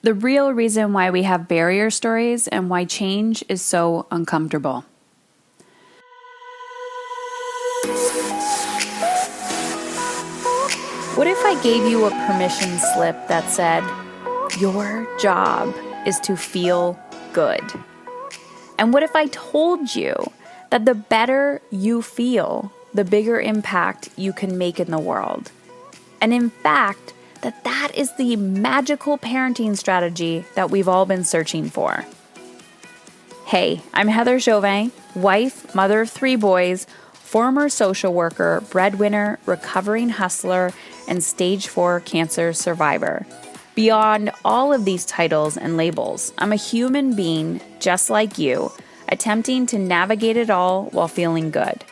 the real reason why we have barrier stories and why change is so uncomfortable. What if I gave you a permission slip that said, your job is to feel good? And what if I told you that the better you feel, the bigger impact you can make in the world? And in fact, that is the magical parenting strategy that we've all been searching for. Hey, I'm Heather Chauvin, wife, mother of 3 boys, former social worker, breadwinner, recovering hustler, and stage 4 cancer survivor. Beyond all of these titles and labels, I'm a human being just like you, attempting to navigate it all while feeling good.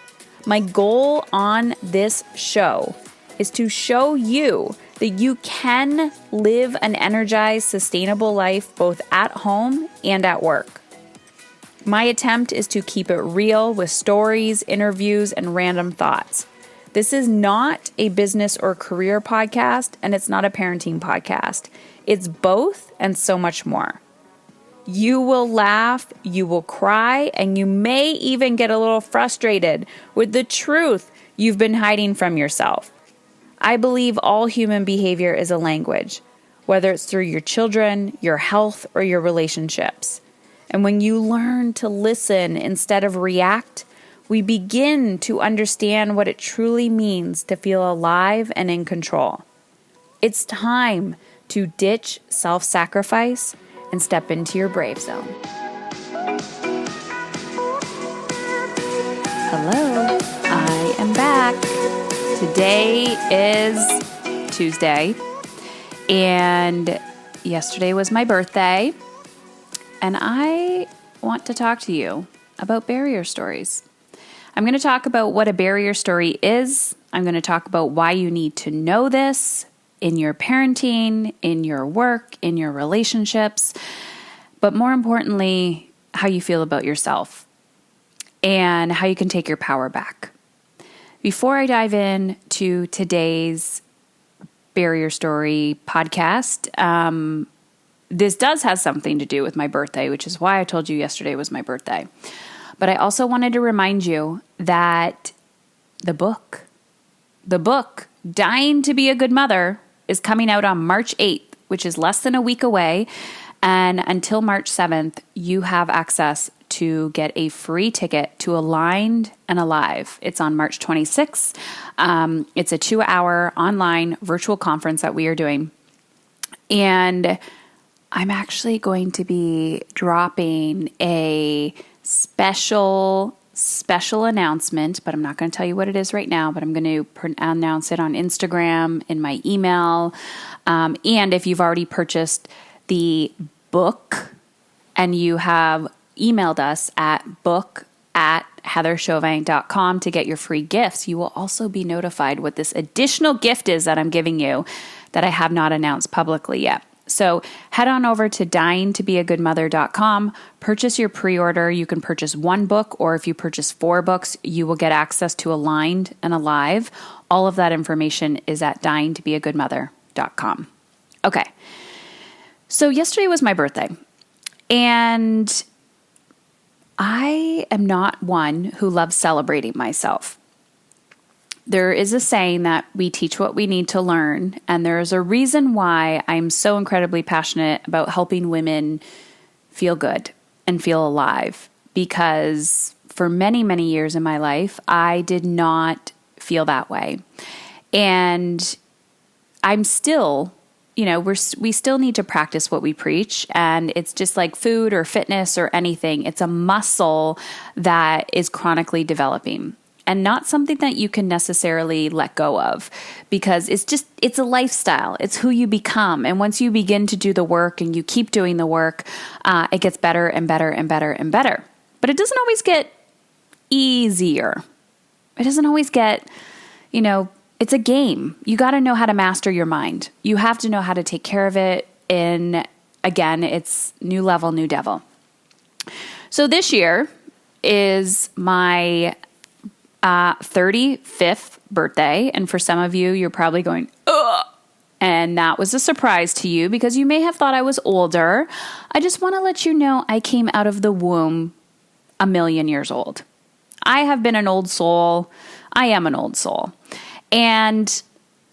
My goal on this show is to show you that you can live an energized, sustainable life both at home and at work. My attempt is to keep it real with stories, interviews, and random thoughts. This is not a business or career podcast, and it's not a parenting podcast. It's both and so much more. You will laugh, you will cry, and you may even get a little frustrated with the truth you've been hiding from yourself. I believe all human behavior is a language, whether it's through your children, your health, or your relationships. And when you learn to listen instead of react, we begin to understand what it truly means to feel alive and in control. It's time to ditch self-sacrifice and step into your brave zone. Hello, I am back. Today is Tuesday, and yesterday was my birthday, and I want to talk to you about barrier stories. I'm going to talk about what a barrier story is. I'm going to talk about why you need to know this in your parenting, in your work, in your relationships, but more importantly, how you feel about yourself and how you can take your power back. Before I dive in to today's barrier story podcast, this does have something to do with my birthday, which is why I told you yesterday was my birthday. But I also wanted to remind you that the book, Dying to Be a Good Mother, is coming out on March 8th, which is less than a week away. And until March 7th, you have access to get a free ticket to Aligned and Alive. It's on March 26th. It's a 2-hour online virtual conference that we are doing. And I'm actually going to be dropping a special announcement, but I'm not going to tell you what it is right now, but I'm going to announce it on Instagram, in my email. And if you've already purchased the book and you have emailed us at book@heatherchauvin.com to get your free gifts, you will also be notified what this additional gift is that I'm giving you that I have not announced publicly yet. So head on over to dyingtobeagoodmother.com, purchase your pre-order. You can purchase 1 book, or if you purchase 4 books, you will get access to Aligned and Alive. All of that information is at dyingtobeagoodmother.com. Okay. So yesterday was my birthday, and I am not one who loves celebrating myself. There is a saying that we teach what we need to learn, and there is a reason why I'm so incredibly passionate about helping women feel good and feel alive, because for many, many years in my life, I did not feel that way. And I'm still, we still need to practice what we preach, and it's just like food or fitness or anything. It's a muscle that is chronically developing, and not something that you can necessarily let go of, because it's a lifestyle. It's who you become. And once you begin to do the work and you keep doing the work, it gets better and better and better and better. But it doesn't always get easier. It doesn't always get, it's a game. You got to know how to master your mind. You have to know how to take care of it. Again, it's new level, new devil. So this year is my 35th birthday. And for some of you, you're probably going, ugh, And that was a surprise to you because you may have thought I was older. I just want to let you know I came out of the womb a million years old. I have been an old soul. I am an old soul. And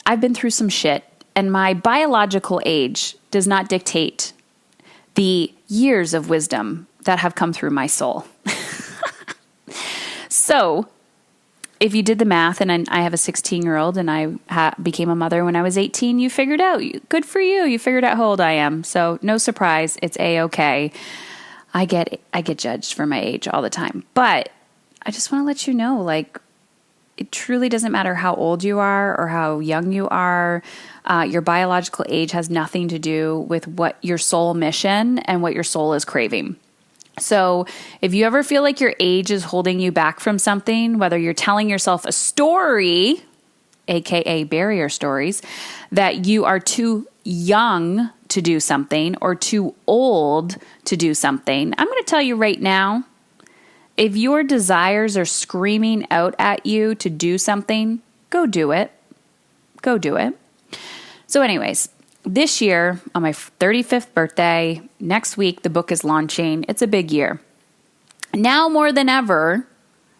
I've been through some shit. And my biological age does not dictate the years of wisdom that have come through my soul. So, if you did the math, and I have a 16-year-old and I became a mother when I was 18, you figured out. Good for you. You figured out how old I am. So, no surprise. It's A-okay. I get judged for my age all the time. But I just want to let you know, like, it truly doesn't matter how old you are or how young you are. Your biological age has nothing to do with what your soul mission and what your soul is craving. So if you ever feel like your age is holding you back from something, whether you're telling yourself a story, aka barrier stories, that you are too young to do something or too old to do something, I'm going to tell you right now, if your desires are screaming out at you to do something, go do it. Go do it. So anyways, this year, on my 35th birthday, next week, the book is launching. It's a big year. Now more than ever,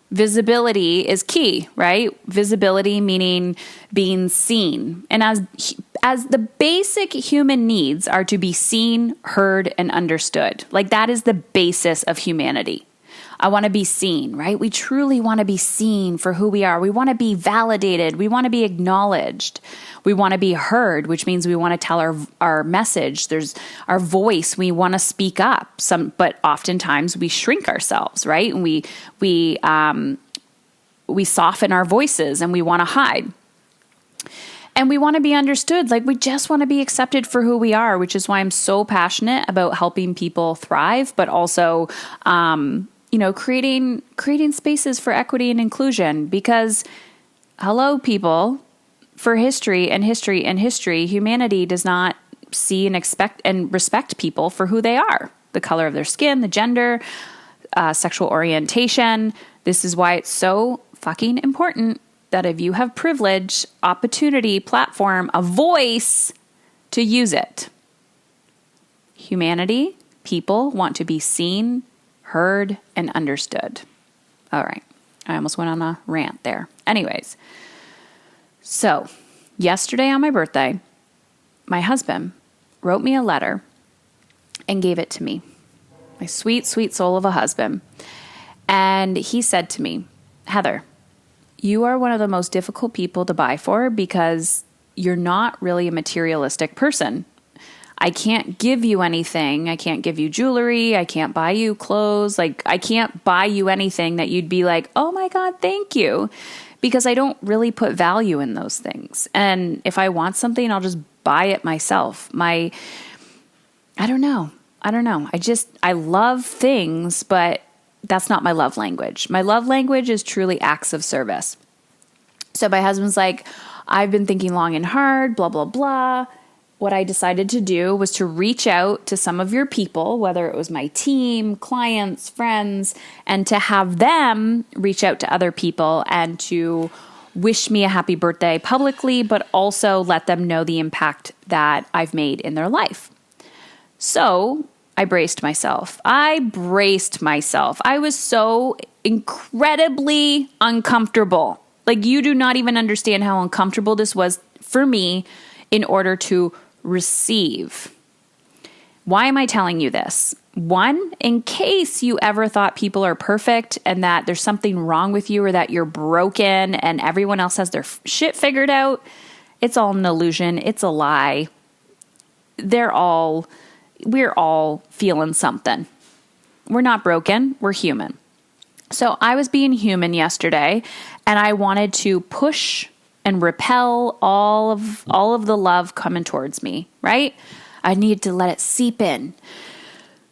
visibility is key, right? Visibility meaning being seen. And as the basic human needs are to be seen, heard, and understood. Like that is the basis of humanity. I want to be seen, right? We truly want to be seen for who we are. We want to be validated. We want to be acknowledged. We want to be heard, which means we want to tell our message. There's our voice. We want to speak up. But oftentimes we shrink ourselves, right? And we soften our voices and we want to hide. And we want to be understood. Like we just want to be accepted for who we are, which is why I'm so passionate about helping people thrive, but also, creating spaces for equity and inclusion because, hello, people, for history, humanity does not see and expect and respect people for who they are, the color of their skin, the gender, sexual orientation. This is why it's so fucking important that if you have privilege, opportunity, platform, a voice, to use it. Humanity, people want to be seen, heard, and understood. All right. I almost went on a rant there. Anyways, so yesterday on my birthday, my husband wrote me a letter and gave it to me. My sweet, sweet soul of a husband. And he said to me, Heather, you are one of the most difficult people to buy for because you're not really a materialistic person. I can't give you anything. I can't give you jewelry. I can't buy you clothes. Like, I can't buy you anything that you'd be like, oh my God, thank you. Because I don't really put value in those things. And if I want something, I'll just buy it myself. I don't know. I love things, but that's not my love language. My love language is truly acts of service. So my husband's like, I've been thinking long and hard, blah, blah, blah. What I decided to do was to reach out to some of your people, whether it was my team, clients, friends, and to have them reach out to other people and to wish me a happy birthday publicly, but also let them know the impact that I've made in their life. So I braced myself. I was so incredibly uncomfortable. Like, you do not even understand how uncomfortable this was for me in order to receive. Why am I telling you this? One, in case you ever thought people are perfect and that there's something wrong with you or that you're broken and everyone else has their shit figured out, it's all an illusion. It's a lie. We're all feeling something. We're not broken. We're human. So I was being human yesterday and I wanted to push and repel all of the love coming towards me, right? I needed to let it seep in.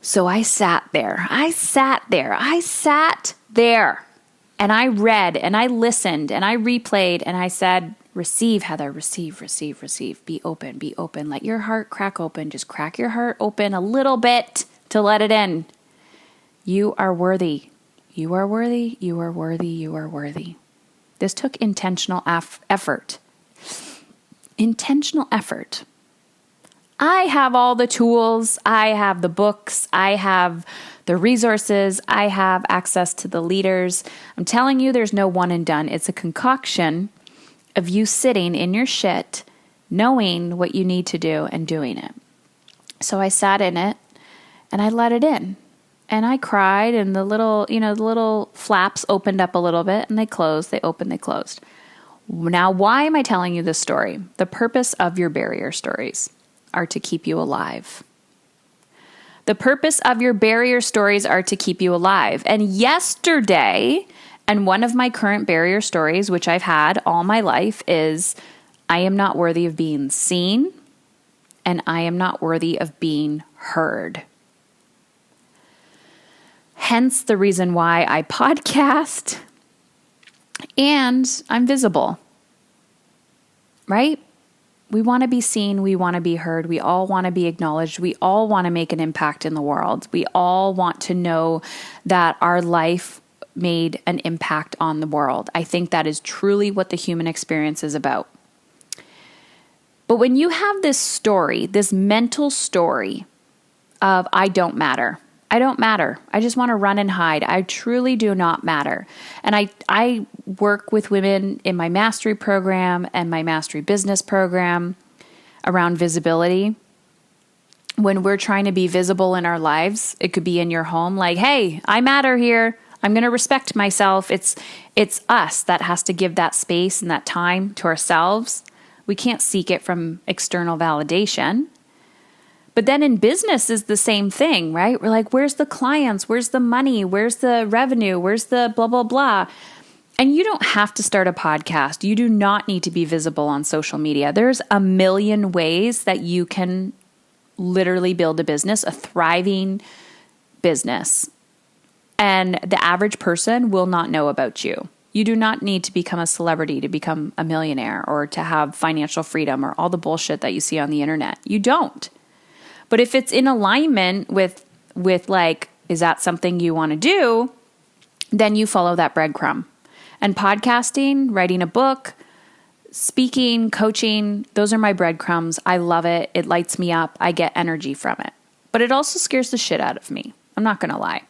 So I sat there. And I read and I listened and I replayed and I said, receive, Heather, receive. Be open. Let your heart crack open. Just crack your heart open a little bit to let it in. You are worthy. You are worthy. You are worthy. You are worthy. This took intentional effort. intentional effort. I have all the tools. I have the books. I have the resources. I have access to the leaders. I'm telling you, there's no one and done. It's a concoction of you sitting in your shit, knowing what you need to do and doing it. So I sat in it and I let it in. And I cried, and the little flaps opened up a little bit and they closed, they opened, they closed. Now, why am I telling you this story? The purpose of your barrier stories are to keep you alive. The purpose of your barrier stories are to keep you alive. And yesterday, and one of my current barrier stories, which I've had all my life, is I am not worthy of being seen, and I am not worthy of being heard. Hence the reason why I podcast and I'm visible, right? We want to be seen. We want to be heard. We all want to be acknowledged. We all want to make an impact in the world. We all want to know that our life made an impact on the world. I think that is truly what the human experience is about. But when you have this story, this mental story of I don't matter, I don't matter. I just want to run and hide. I truly do not matter. And I work with women in my mastery program and my mastery business program around visibility. When we're trying to be visible in our lives, it could be in your home, like, hey, I matter here. I'm going to respect myself. It's us that has to give that space and that time to ourselves. We can't seek it from external validation. But then in business is the same thing, right? We're like, where's the clients? Where's the money? Where's the revenue? Where's the blah, blah, blah? And you don't have to start a podcast. You do not need to be visible on social media. There's a million ways that you can literally build a business, a thriving business. And the average person will not know about you. You do not need to become a celebrity to become a millionaire or to have financial freedom or all the bullshit that you see on the internet. You don't. But if it's in alignment with like, is that something you want to do? Then you follow that breadcrumb. And podcasting, writing a book, speaking, coaching, those are my breadcrumbs. I love it. It lights me up. I get energy from it. But it also scares the shit out of me. I'm not going to lie.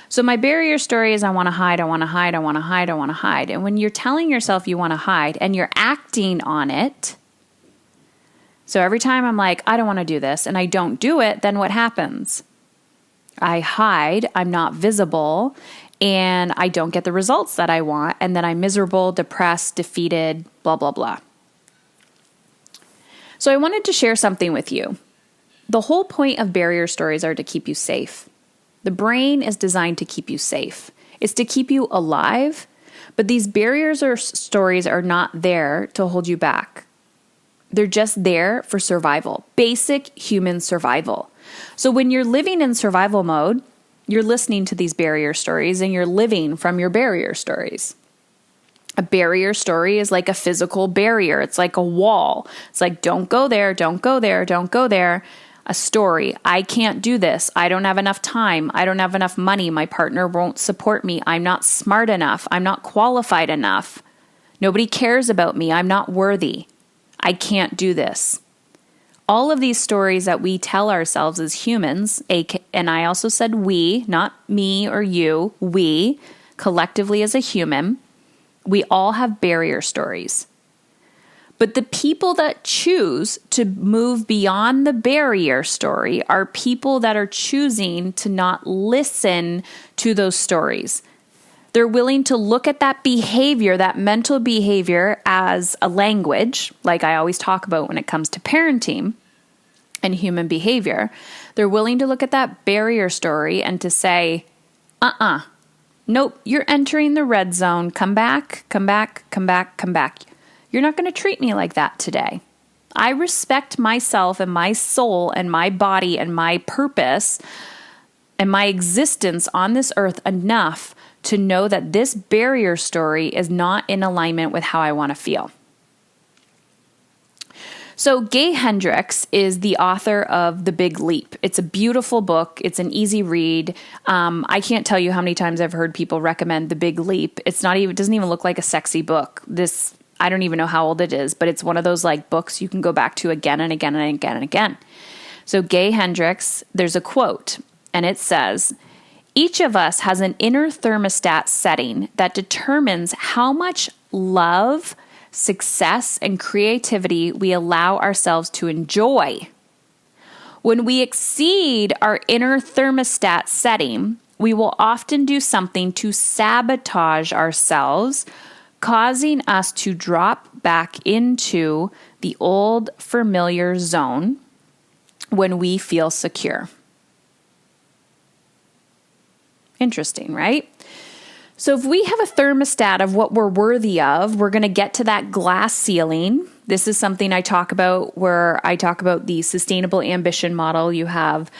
So my barrier story is I want to hide, I want to hide, I want to hide, I want to hide. And when you're telling yourself you want to hide and you're acting on it, so every time I'm like, I don't want to do this, and I don't do it, then what happens? I hide, I'm not visible, and I don't get the results that I want, and then I'm miserable, depressed, defeated, blah, blah, blah. So I wanted to share something with you. The whole point of barrier stories are to keep you safe. The brain is designed to keep you safe. It's to keep you alive, but these barriers or stories are not there to hold you back. They're just there for survival, basic human survival. So when you're living in survival mode, you're listening to these barrier stories and you're living from your barrier stories. A barrier story is like a physical barrier. It's like a wall. It's like, don't go there, don't go there, don't go there. A story, I can't do this. I don't have enough time. I don't have enough money. My partner won't support me. I'm not smart enough. I'm not qualified enough. Nobody cares about me. I'm not worthy. I can't do this. All of these stories that we tell ourselves as humans, and I also said we, not me or you, we, collectively as a human, we all have barrier stories. But the people that choose to move beyond the barrier story are people that are choosing to not listen to those stories. They're willing to look at that behavior, that mental behavior, as a language, like I always talk about when it comes to parenting and human behavior. They're willing to look at that barrier story and to say, nope, you're entering the red zone. Come back, come back, come back, come back. You're not going to treat me like that today. I respect myself and my soul and my body and my purpose and my existence on this earth enough to know that this barrier story is not in alignment with how I want to feel. So Gay Hendricks is the author of The Big Leap. It's a beautiful book. It's an easy read. I can't tell you how many times I've heard people recommend The Big Leap. It doesn't even look like a sexy book. I don't even know how old it is, but it's one of those like books you can go back to again and again and again and again. So Gay Hendricks, there's a quote, and it says, "Each of us has an inner thermostat setting that determines how much love, success, and creativity we allow ourselves to enjoy. When we exceed our inner thermostat setting, we will often do something to sabotage ourselves, causing us to drop back into the old familiar zone when we feel secure." Interesting, right? So if we have a thermostat of what we're worthy of, we're going to get to that glass ceiling. This is something I talk about where I talk about the sustainable ambition model. You have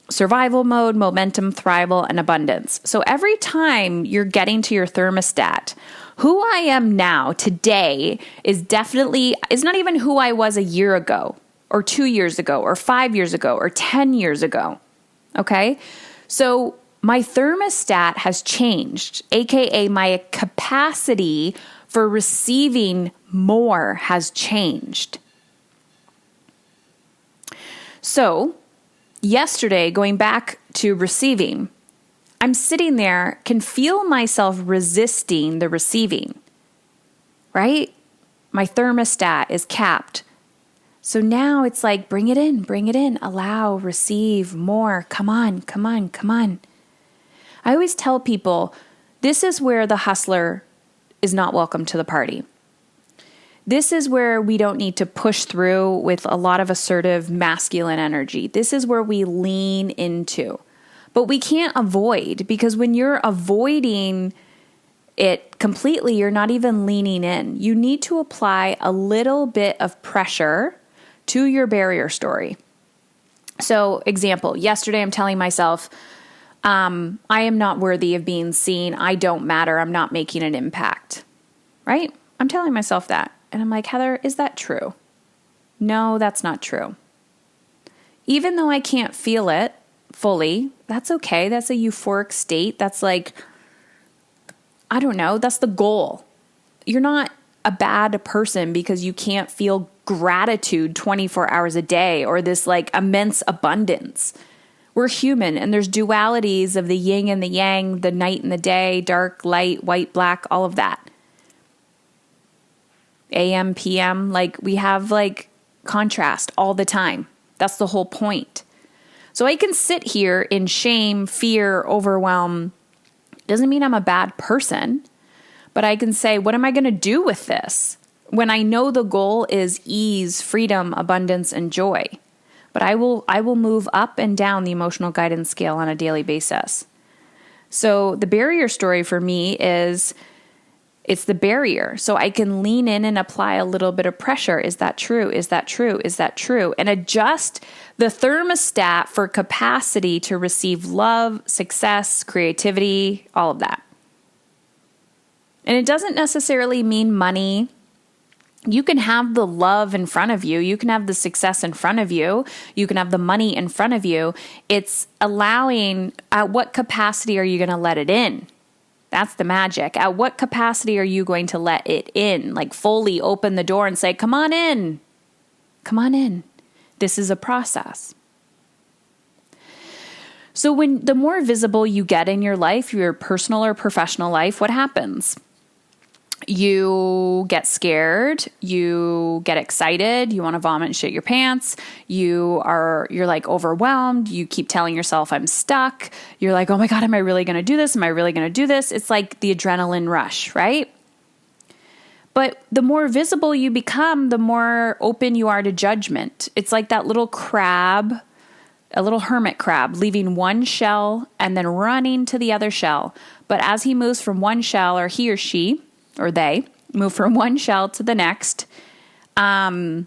survival mode, momentum, thrival, and abundance. So every time you're getting to your thermostat, who I am now today is not even who I was a year ago or 2 years ago or 5 years ago or 10 years ago. Okay. So my thermostat has changed, AKA my capacity for receiving more has changed. So yesterday, going back to receiving, I'm sitting there, can feel myself resisting the receiving, right? My thermostat is capped. So now it's like, bring it in, allow, receive more. Come on, come on, come on. I always tell people, this is where the hustler is not welcome to the party. This is where we don't need to push through with a lot of assertive masculine energy. This is where we lean into. But we can't avoid, because when you're avoiding it completely, you're not even leaning in. You need to apply a little bit of pressure to your barrier story. So, example, yesterday I'm telling myself, I am not worthy of being seen. I don't matter. I'm not making an impact, right? I'm telling myself that. And I'm like, Heather, is that true? No, that's not true. Even though I can't feel it fully, that's okay. That's a euphoric state. That's like, I don't know. That's the goal. You're not a bad person because you can't feel gratitude 24 hours a day or this like immense abundance. We're human, and there's dualities of the yin and the yang, the night and the day, dark, light, white, black, all of that. AM, PM, like we have like contrast all the time. That's the whole point. So I can sit here in shame, fear, overwhelm. Doesn't mean I'm a bad person, but I can say, what am I going to do with this? When I know the goal is ease, freedom, abundance, and joy. But I will move up and down the emotional guidance scale on a daily basis. So the barrier story for me is, it's the barrier. So I can lean in and apply a little bit of pressure. Is that true? Is that true? Is that true? And adjust the thermostat for capacity to receive love, success, creativity, all of that. And it doesn't necessarily mean money. You can have the love in front of you. You can have the success in front of you. You can have the money in front of you. It's allowing, at what capacity are you going to let it in? That's the magic. At what capacity are you going to let it in? Like fully open the door and say, come on in. Come on in. This is a process. So the more visible you get in your life, your personal or professional life, what happens? You get scared, you get excited, you want to vomit and shit your pants, you're like overwhelmed, you keep telling yourself I'm stuck, you're like, oh my God, am I really going to do this? Am I really going to do this? It's like the adrenaline rush, right? But the more visible you become, the more open you are to judgment. It's like that little crab, a little hermit crab, leaving one shell and then running to the other shell. But as he moves from one shell, or he or she, or they move from one shell to the next, they're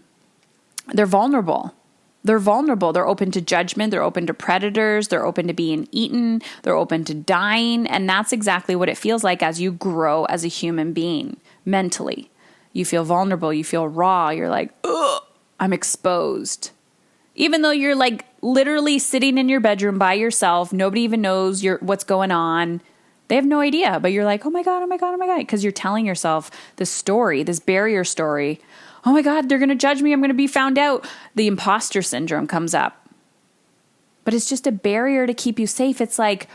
vulnerable. They're vulnerable. They're open to judgment. They're open to predators. They're open to being eaten. They're open to dying. And that's exactly what it feels like as you grow as a human being mentally. You feel vulnerable. You feel raw. You're like, ugh, I'm exposed. Even though you're like literally sitting in your bedroom by yourself, nobody even knows what's going on. They have no idea, but you're like, oh my God, oh my God, oh my God. Because you're telling yourself this story, this barrier story. Oh my God, they're going to judge me. I'm going to be found out. The imposter syndrome comes up. But it's just a barrier to keep you safe. It's like,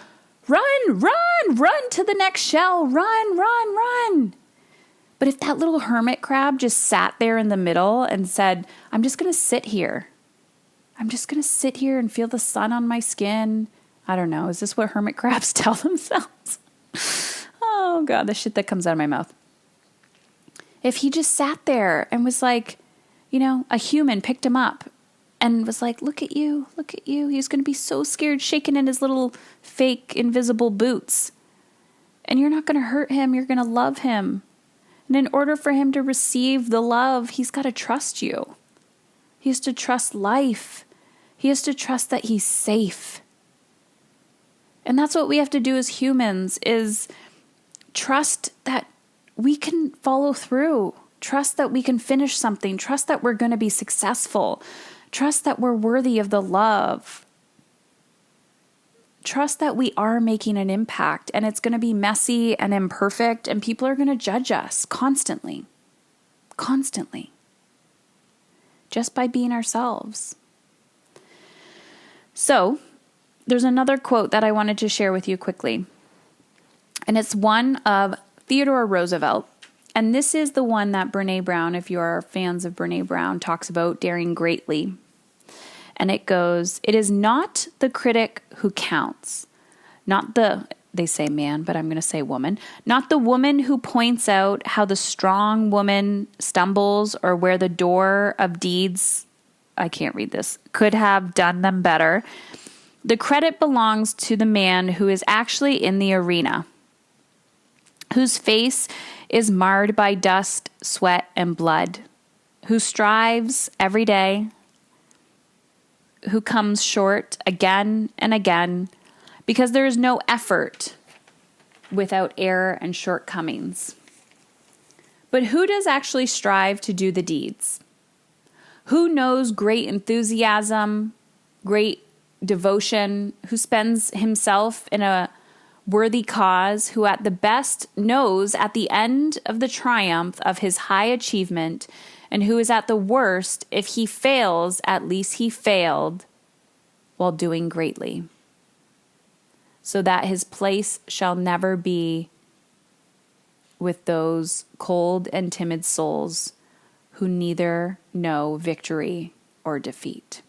run to the next shell. Run. But if that little hermit crab just sat there in the middle and said, I'm just going to sit here. I'm just going to sit here and feel the sun on my skin. I don't know. Is this what hermit crabs tell themselves? Oh God, the shit that comes out of my mouth. If he just sat there and was like, a human picked him up and was like, look at you. He's going to be so scared, shaking in his little fake invisible boots. And you're not going to hurt him. You're going to love him. And in order for him to receive the love, he's got to trust you. He has to trust life. He has to trust that he's safe. And that's what we have to do as humans, is trust that we can follow through. Trust that we can finish something. Trust that we're going to be successful. Trust that we're worthy of the love. Trust that we are making an impact, and it's going to be messy and imperfect, and people are going to judge us constantly. Just by being ourselves. So, there's another quote that I wanted to share with you quickly. And it's one of Theodore Roosevelt. And this is the one that Brene Brown, if you are fans of Brene Brown, talks about daring greatly. And it goes, it is not the critic who counts, they say man, but I'm going to say woman, not the woman who points out how the strong woman stumbles or where the door of deeds, I can't read this, could have done them better. The credit belongs to the man who is actually in the arena, whose face is marred by dust, sweat, and blood, who strives every day, who comes short again and again, because there is no effort without error and shortcomings. But who does actually strive to do the deeds? Who knows great enthusiasm, great devotion, who spends himself in a worthy cause, who at the best knows at the end of the triumph of his high achievement, and who is at the worst, if he fails, at least he failed while doing greatly, so that his place shall never be with those cold and timid souls who neither know victory or defeat.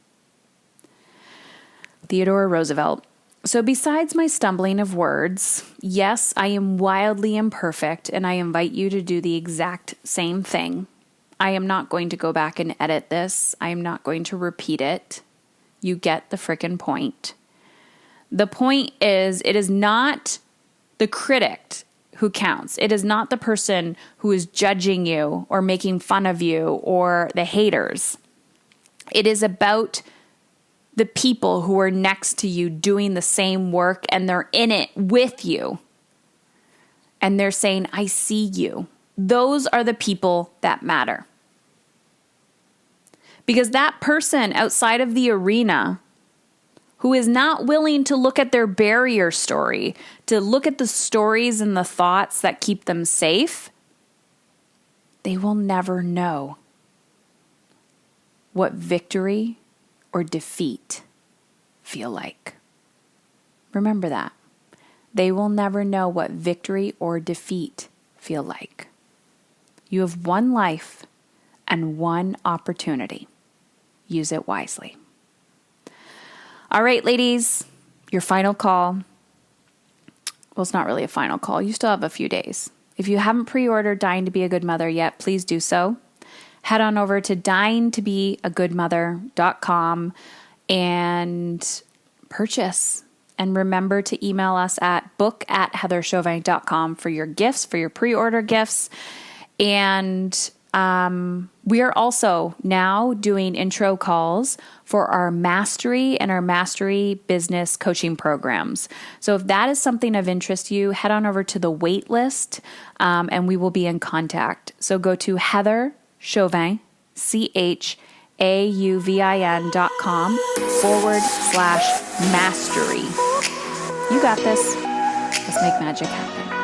Theodore Roosevelt. So besides my stumbling of words, yes, I am wildly imperfect, and I invite you to do the exact same thing. I am not going to go back and edit this. I am not going to repeat it. You get the frickin' point. The point is, it is not the critic who counts. It is not the person who is judging you or making fun of you or the haters. It is about the people who are next to you doing the same work, and they're in it with you. And they're saying, I see you. Those are the people that matter. Because that person outside of the arena who is not willing to look at their barrier story, to look at the stories and the thoughts that keep them safe, they will never know what victory or defeat feel like. Remember that. They will never know what victory or defeat feel like. You have one life and one opportunity. Use it wisely. All right, ladies, your final call. Well, it's not really a final call. You still have a few days. If you haven't pre-ordered Dying to Be a Good Mother yet, please do so. Head on over to dyingtobeagoodmother.com and purchase. And remember to email us at book@heatherchauvin.com for your gifts, for your pre-order gifts. And we are also now doing intro calls for our mastery and our mastery business coaching programs. So if that is something of interest to you, head on over to the wait list and we will be in contact. So go to Heather Chauvin, CHAUVIN.com /mastery. You got this. Let's make magic happen.